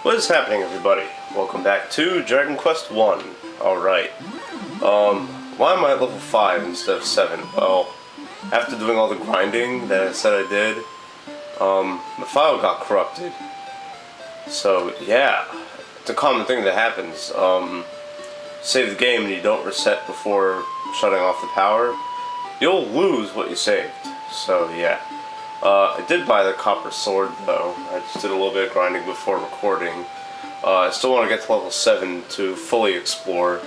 What is happening, everybody? Welcome back to Dragon Quest 1. Alright. Why am I at level 5 instead of 7? Well, after doing all the grinding that I said I did, the file got corrupted. So, yeah. It's a common thing that happens. Save the game and you don't reset before shutting off the power, you'll lose what you saved. So, yeah. I did buy the copper sword, though. I just did a little bit of grinding before recording. I still want to get to level 7 to fully explore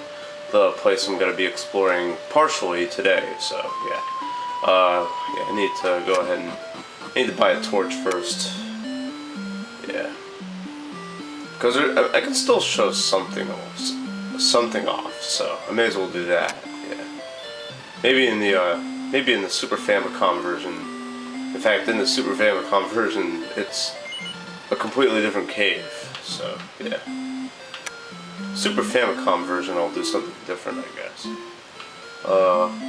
the place I'm going to be exploring partially today, so yeah. Yeah, I need to go ahead and... I need to buy a torch first. Yeah. Because I can still show something off, so I may as well do that, yeah. Maybe in the Super Famicom version. In fact, in the Super Famicom version, it's a completely different cave, so, yeah. Super Famicom version, I'll do something different, I guess.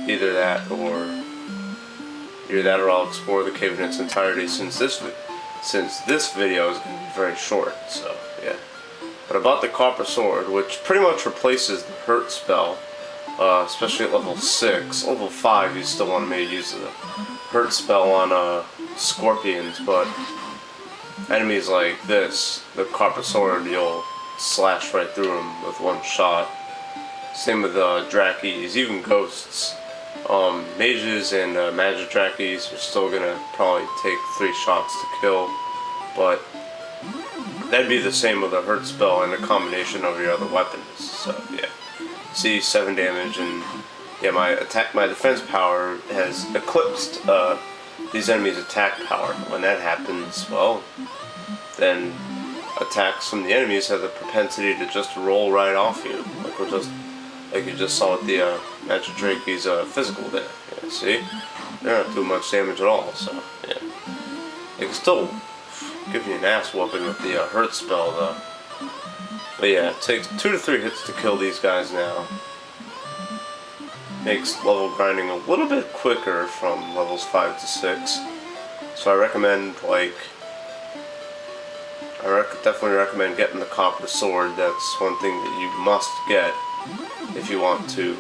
Either that, or I'll explore the cave in its entirety, since this video is going to be very short, so, yeah. But I bought the copper sword, which pretty much replaces the hurt spell, especially at level 6. Level 5, you still want me to use the hurt spell on scorpions, but enemies like this, the copper sword, you'll slash right through them with one shot. Same with Drakes, even ghosts. Mages and magic Drakes are still gonna probably take 3 shots to kill, but that'd be the same with a hurt spell and a combination of your other weapons. So yeah, see 7 damage, and yeah, my defense power has eclipsed these enemies' attack power. When that happens, well, then attacks from the enemies have the propensity to just roll right off you, like you just saw with the Magic Drake's physical there. Yeah, see, they're not doing much damage at all. So yeah, they can still give you an ass whooping with the hurt spell though. But yeah, it takes 2 to 3 hits to kill these guys now. Makes level grinding a little bit quicker from levels 5 to 6. So I recommend, definitely recommend getting the copper sword. That's one thing that you must get if you want to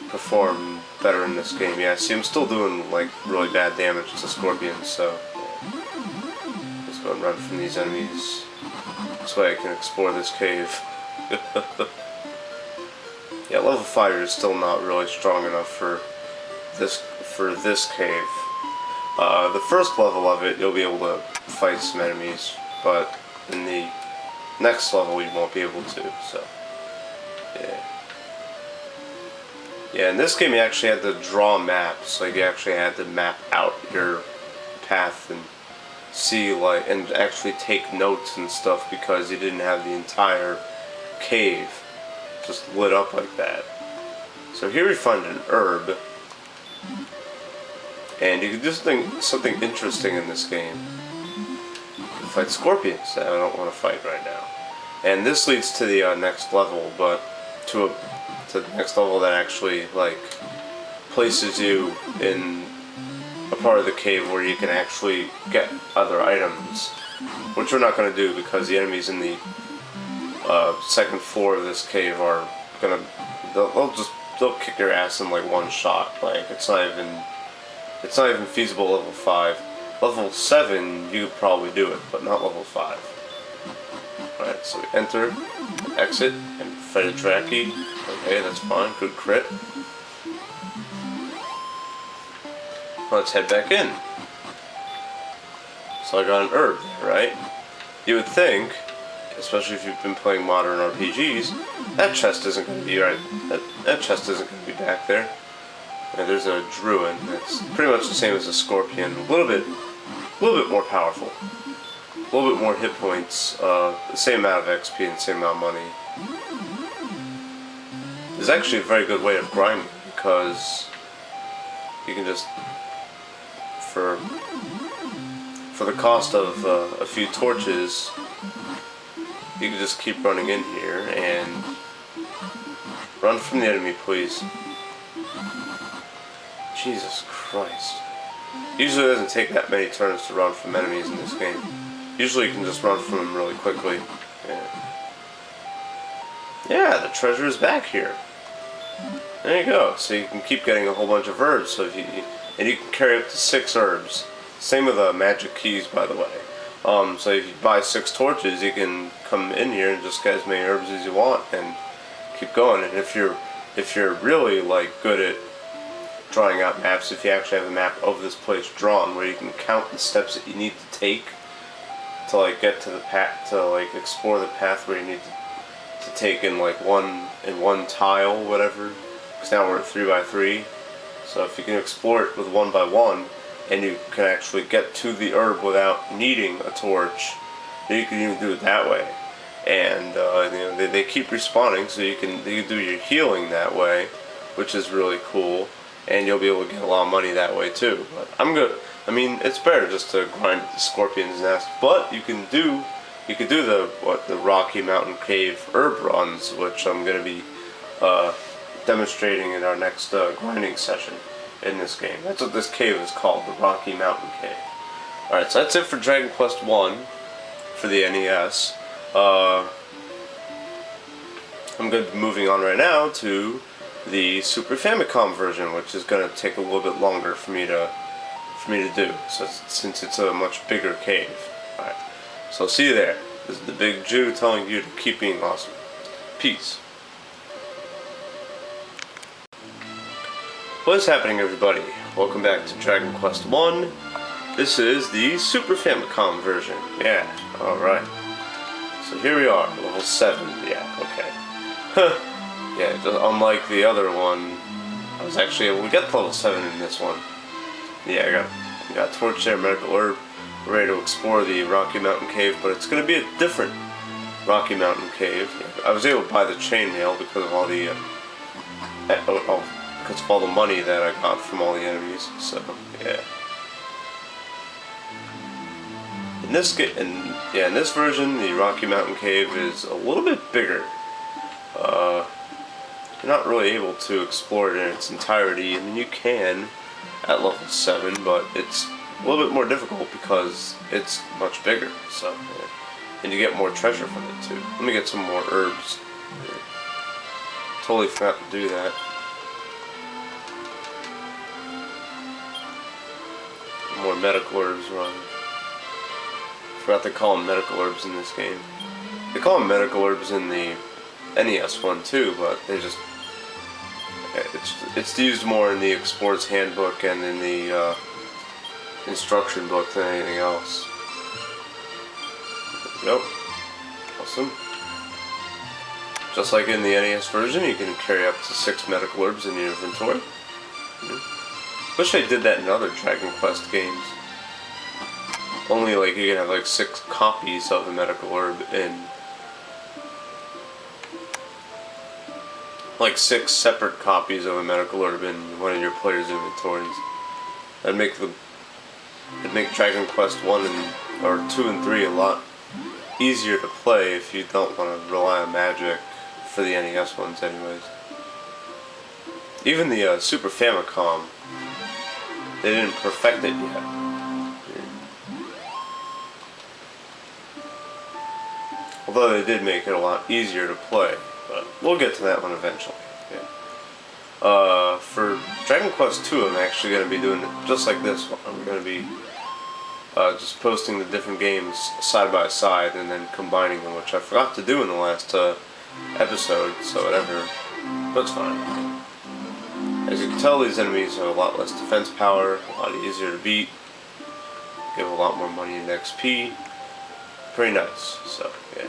perform better in this game. Yeah, see, I'm still doing like really bad damage to scorpions, so yeah. Just go and run from these enemies. This way I can explore this cave. Yeah, level 5 is still not really strong enough for this cave. The first level of it, you'll be able to fight some enemies, but in the next level, you won't be able to. So, yeah. Yeah, in this game, you actually had to draw maps. Like, you actually had to map out your path and see, and actually take notes and stuff, because you didn't have the entire cave just lit up like that. So here we find an herb, and you can do something interesting in this game. You fight scorpions that I don't want to fight right now, and this leads to the next level, but to the next level that actually places you in a part of the cave where you can actually get other items, which we're not going to do because the enemies in the second floor of this cave are gonna, they'll kick your ass in like one shot. Like, it's not even feasible level 5. Level 7 you could probably do it, but not level 5. Alright, so we enter, exit, and fight a Drake. Okay, that's fine, good crit. Let's head back in. So I got an herb, right? You would think, especially if you've been playing modern RPGs, that chest isn't going to be right. That chest isn't going to be back there. Yeah, there's a druid. It's pretty much the same as a scorpion. A little bit more powerful. A little bit more hit points. The same amount of XP and the same amount of money. It's actually a very good way of grinding, because you can just, for the cost of a few torches, you can just keep running in here and run from the enemy, please. Jesus Christ. Usually it doesn't take that many turns to run from enemies in this game. Usually you can just run from them really quickly. Yeah, the treasure is back here. There you go. So you can keep getting a whole bunch of herbs. So and you can carry up to 6 herbs. Same with the magic keys, by the way. So if you buy 6 torches, you can come in here and just get as many herbs as you want and keep going. And if you're really like good at drawing out maps, if you actually have a map of this place drawn where you can count the steps that you need to take to like get to the path, to like explore the path where you need to take in like one tile, whatever. Because now we're at 3 by 3. So if you can explore it with 1 by 1, and you can actually get to the herb without needing a torch, you can even do it that way. And you know, they keep respawning, so you can do your healing that way, which is really cool. And you'll be able to get a lot of money that way too. But I'm good. I mean, it's better just to grind the Scorpion's Nest. But you can do the Rocky Mountain Cave herb runs, which I'm going to be demonstrating in our next grinding session in this game. That's what this cave is called, the Rocky Mountain Cave. Alright, so that's it for Dragon Quest 1 for the NES. I'm going to be moving on right now to the Super Famicom version, which is going to take a little bit longer for me to do, so since it's a much bigger cave. Alright, so see you there. This is the Big Jew telling you to keep being awesome. Peace. What is happening, everybody? Welcome back to Dragon Quest 1. This is the Super Famicom version. Yeah, alright. So here we are, level 7. Yeah, okay. Yeah, just unlike the other one, I was actually able to get to level 7 in this one. Yeah, I got torch there, medical herb. We're ready to explore the Rocky Mountain Cave, but it's going to be a different Rocky Mountain Cave. I was able to buy the chainmail because of all the because of all the money that I got from all the enemies. So yeah. In this version, the Rocky Mountain Cave is a little bit bigger. You're not really able to explore it in its entirety. I mean, you can at level 7, but it's a little bit more difficult because it's much bigger. So, and you get more treasure from it too. Let me get some more herbs. Totally forgot to do that. More medical herbs run. Forgot to call them medical herbs in this game. They call them medical herbs in the NES one too, but they just it's used more in the Explorer's Handbook and in the instruction book than anything else. Nope. Awesome. Just like in the NES version, you can carry up to 6 medical herbs in your inventory. Wish I did that in other Dragon Quest games. Only like you can have like 6 copies of the medical herb in like 6 separate copies of a medical herb in one of your players' inventories. That'd make Dragon Quest 1 or 2 and 3 a lot easier to play if you don't want to rely on magic for the NES ones anyways. Even the Super Famicom, they didn't perfect it yet. Although they did make it a lot easier to play, but we'll get to that one eventually. Yeah. For Dragon Quest 2, I'm actually going to be doing it just like this one. I'm going to be just posting the different games side by side and then combining them, which I forgot to do in the last episode, so whatever. But it's fine. As you can tell, these enemies have a lot less defense power, a lot easier to beat, give a lot more money in XP. Pretty nice, so yeah.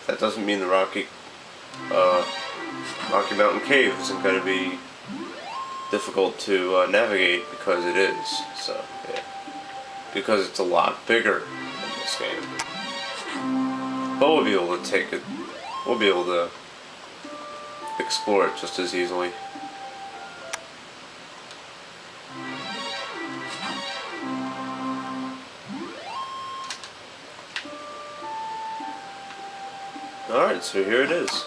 That doesn't mean the Rocky Mountain Cave isn't going to be difficult to navigate, because it is, so yeah. Because it's a lot bigger in this game. But we'll be able to take it, we'll be able to explore it just as easily. Alright, so here it is.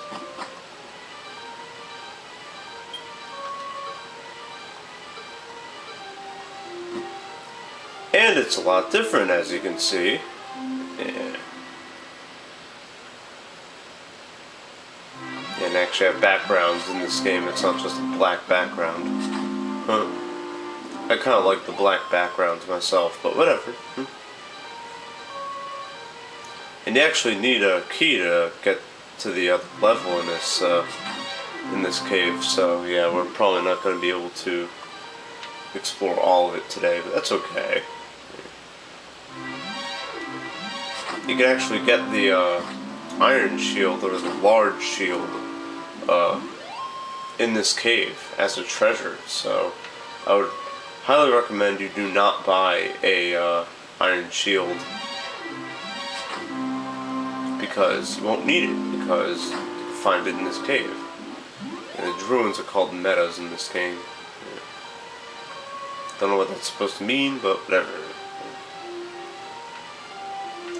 And it's a lot different, as you can see. actually have backgrounds in this game. It's not just a black background. Huh. I kind of like the black backgrounds myself, but whatever. And you actually need a key to get to the other level in this cave. So yeah, we're probably not going to be able to explore all of it today, but that's okay. You can actually get the iron shield, or the large shield, in this cave as a treasure. So I would highly recommend you do not buy a iron shield, because you won't need it, because you can find it in this cave. And the ruins are called metas in this game. Don't know what that's supposed to mean, but whatever.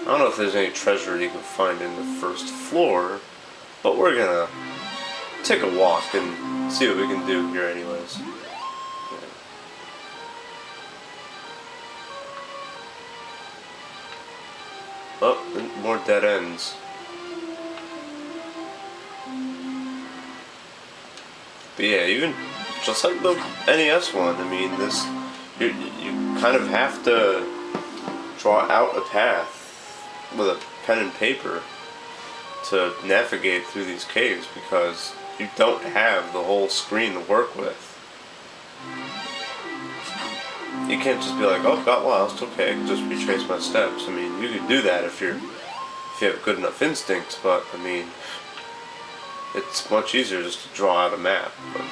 I don't know if there's any treasure you can find in the first floor, but we're gonna take a walk and see what we can do here anyways. Oh, more dead ends. But yeah, even just like the NES one, I mean, this you kind of have to draw out a path with a pen and paper to navigate through these caves, because you don't have the whole screen to work with. You can't just be like, oh, got lost, okay, just retrace my steps. I mean, you can do that if you have good enough instincts, but I mean, it's much easier just to draw out a map. But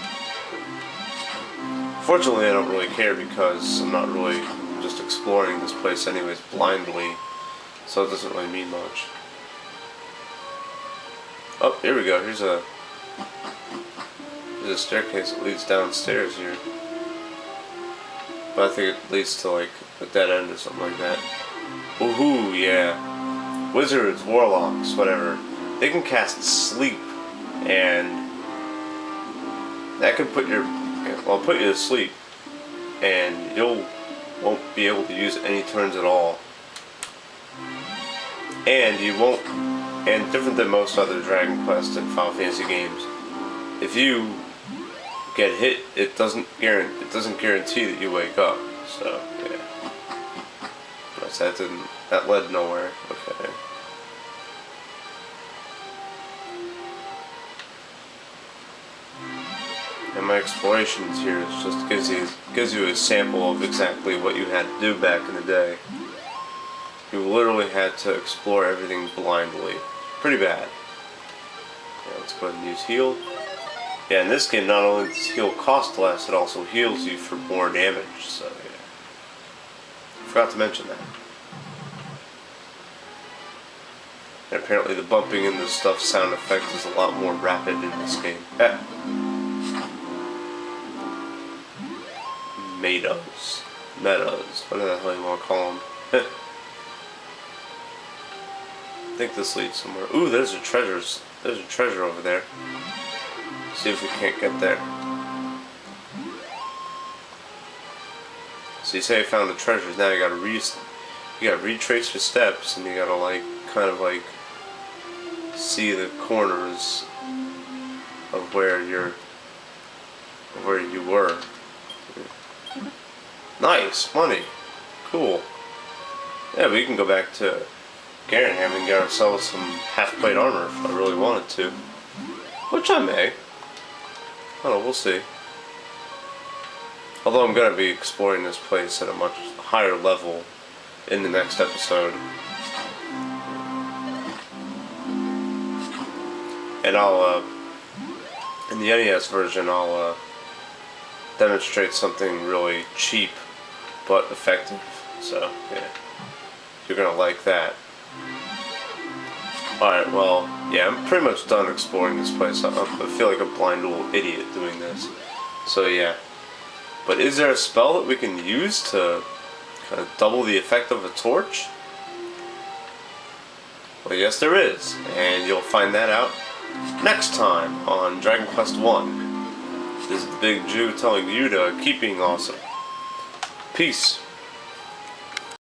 fortunately, I don't really care, because I'm not really just exploring this place anyways blindly, so it doesn't really mean much. Oh, here we go. Here's a staircase that leads downstairs here. But I think it leads to like a dead end or something like that. Woohoo, yeah. Wizards, warlocks, whatever. They can cast sleep, and that can put put you to sleep, and won't be able to use any turns at all. And you won't, and different than most other Dragon Quest and Final Fantasy games, if you get hit, it doesn't guarantee that you wake up. So yeah, but that led nowhere. Okay. And my explorations here is just gives you a sample of exactly what you had to do back in the day. You literally had to explore everything blindly. Pretty bad. Yeah, let's go ahead and use heal. Yeah, in this game, not only does heal cost less, it also heals you for more damage. So yeah, forgot to mention that. And apparently, the bumping into stuff sound effect is a lot more rapid in this game. Metas, whatever the hell you want to call them. I think this leads somewhere. Ooh, there's a treasure over there. See if we can't get there. So you say I found the treasures. Now you gotta retrace your steps, and you gotta like kind of like see the corners of where you were. Nice money. Cool. Yeah, we can go back to Garanham and get ourselves some half-plate armor if I really wanted to. Which I may. I don't know, we'll see. Although I'm going to be exploring this place at a much higher level in the next episode. And I'll, in the NES version, I'll demonstrate something really cheap but effective. So, yeah. You're going to like that. Alright, well, yeah, I'm pretty much done exploring this place. I feel like a blind little idiot doing this. So, yeah. But is there a spell that we can use to kind of double the effect of a torch? Well, yes there is. And you'll find that out next time on Dragon Quest 1. This is the Big Jew telling you to keep being awesome. Peace.